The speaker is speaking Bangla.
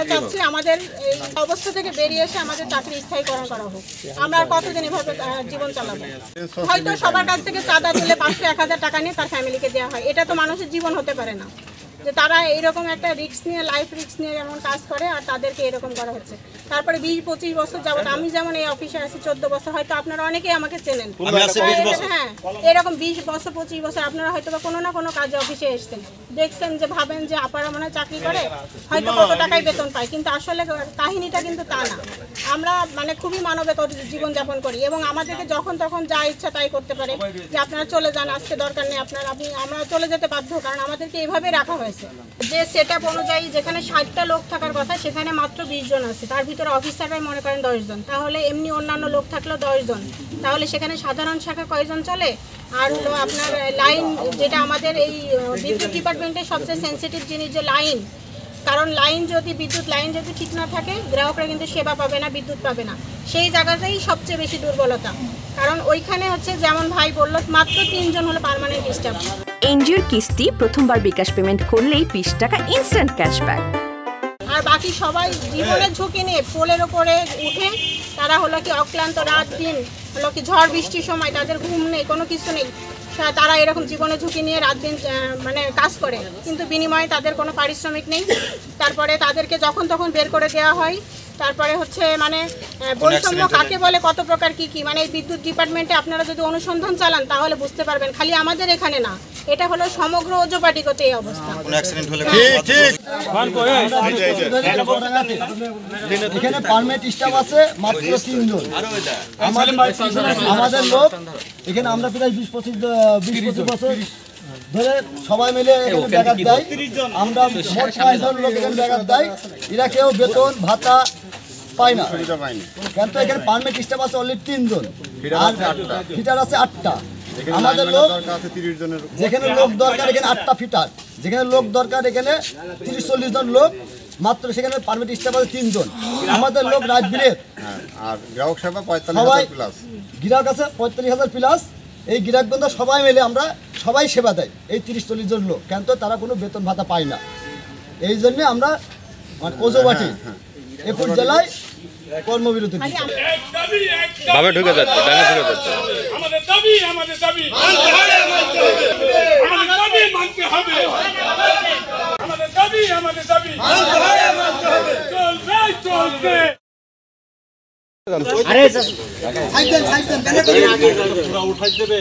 চাচ্ছি আমাদের এই অবস্থা থেকে বেরিয়ে এসে আমাদের চাকরি স্থায়ীকরণ করা হোক। আমরা আর কতদিন এভাবে জীবন চালাবো? হয়তো সবার কাছ থেকে চাঁদা তুলে 500-1000 টাকা নিয়ে তার ফ্যামিলিকে দেওয়া হয়। এটা তো মানুষের জীবন হতে পারে না যে তারা এরকম একটা রিস্ক নিয়ে লাইফ রিস্ক নিয়ে যেমন কাজ করে আর তাদেরকে এরকম করা হচ্ছে। তারপরে 20-25 বছর যাবত আমি যেমন এই অফিসে আছি 14 বছর, হয়তো আপনারা অনেকেই আমাকে চেনেন। হ্যাঁ, এরকম 20 বছর 25 বছর আপনারা হয়তো বা কোনো না কোনো কাজে অফিসে এসেছেন, দেখছেন যে ভাবেন যে আপারা মনে চাকরি করে হয়তো কত টাকায় বেতন পায়, কিন্তু আসলে কাহিনীটা কিন্তু তা না। আমরা মানে খুবই মানবেতর জীবনযাপন করি এবং আমাদেরকে যখন তখন যা ইচ্ছা তাই করতে পারে যে আপনারা চলে যান, আজকে দরকার নেই আপনার, আমরা চলে যেতে বাধ্য, কারণ আমাদেরকে এইভাবে রাখা হয়েছে। যে সেটআপ অনুযায়ী যেখানে 60টা লোক থাকার কথা সেখানে মাত্র 20 জন আছে, তার ভিতরে অফিসাররাই মনে করেন 10 জন, তাহলে এমনি অন্যান্য লোক থাকলেও 10 জন, তাহলে সেখানে সাধারণ শাখা কয়জন চলে? আর হলো আপনার লাইন, যেটা আমাদের এই বিদ্যুৎ ডিপার্টমেন্টের সবচেয়ে সেন্সিটিভ জিনিস যে লাইন, কারণ বিদ্যুৎ লাইন যদি ঠিক না থাকে গ্রাহকরা কিন্তু সেবা পাবে না, বিদ্যুৎ পাবে না। সেই জায়গাটাই সবচেয়ে বেশি দুর্বলতা, কারণ ওইখানে হচ্ছে যেমন ভাই বলল মাত্র 3 জন হলো পার্মানেন্ট স্টাফ। এনজিওর কিস্তি প্রথমবার বিকাশ পেমেন্ট করলেই 20 টাকা ইনস্ট্যান্ট ক্যাশব্যাক। আর বাকি সবাই জীবনের ঝুঁকি নিয়ে পোলের ওপরে উঠে তারা হলো কি অক্লান্ত রাত দিন, হলো কি ঝড় বৃষ্টির সময় তাদের ঘুম নেই, কোনো কিছু নেই, তারা এরকম জীবনের ঝুঁকি নিয়ে রাত দিন মানে কাজ করে, কিন্তু বিনিময়ে তাদের কোনো পারিশ্রমিক নেই। তারপরে তাদেরকে যখন তখন বের করে দেওয়া হয়। তারপরে হচ্ছে মানে বৈষম্য কাকে বলে, কত প্রকার কি কি, মানে এই বিদ্যুৎ ডিপার্টমেন্টে আপনারা যদি অনুসন্ধান চালান তাহলে বুঝতে পারবেন, খালি আমাদের এখানে না, এটা হলো সমগ্র ওজোপাটিগত এই অবস্থা। এখানে পারমিট স্টাফ আছে মাত্র 3 জন। আমাদের লোক এখানে আমরা প্রায় 20-25 বছর ধরে সবাই মিলে এখানে ব্যাঘাত দেয়। আমরা মোট 5 জন লোক এখানে ব্যাঘাত দেয়, এরা কেউ বেতন ভাতা পায় না, কিন্তু এখানে পারমিট স্টাফ আছে অনলি 3 জন, আর ফিটার আছে 8টা। আমাদের লোক যেখানে লোক দরকার এখানে 8টা ফিটার, যেখানে লোক দরকার এখানে 30-40 জন লোক মাত্র, সেখানে পারমিট স্টাফ আছে 3 জন। আমাদের লোক রাত বিলেত আর গ্রাহক সেবা 45,000 প্লাস, গ্রাহক আছে 45,000 প্লাস। এই গ্রাহকবৃন্দ সবাই মিলে আমরা সবাই সেবা দেয় এই 30-40 জন লোক, কিন্তু তারা কোনো বেতন ভাতা পায় না। এই জন্য আমরা মানে ওজোবাটি 21 জেলায় কর্মবিরতি দিই। ভাবে ঢুকে যাচ্ছে, ডানে ঢুকে যাচ্ছে। আমাদের দাবি মানতে হবে, আমাদের দাবি মানতে হবে, আমাদের দাবি মানতে হবে, চলবে। আরে সাইকেল পুরো উঠাই দেবে।